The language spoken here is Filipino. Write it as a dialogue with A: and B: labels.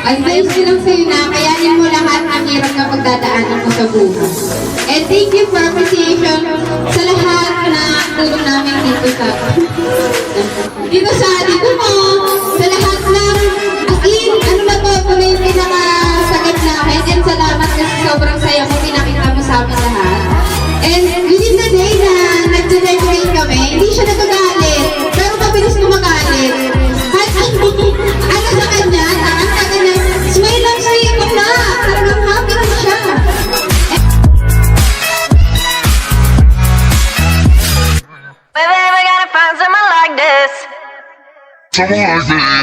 A: Advice ko lang sa'yo na kayanin mo lahat ng hirap na pagdadaanan mo sa buhay. And thank you for appreciation sa lahat na tulong namin dito mo, sa lahat ng as in, ano na to, tuloy yung pinakasakit namin. And salamat kasi sobrang saya mo, pinakita mo sa amin lahat. And within the day na nag-decorate kami, hindi siya nagagalit, pero mabilis kumagalit. At ano sa kanya, smile lang sa ikaw na. Talagang happy na siya.
B: We've never gonna find someone like this.
C: Someone like this.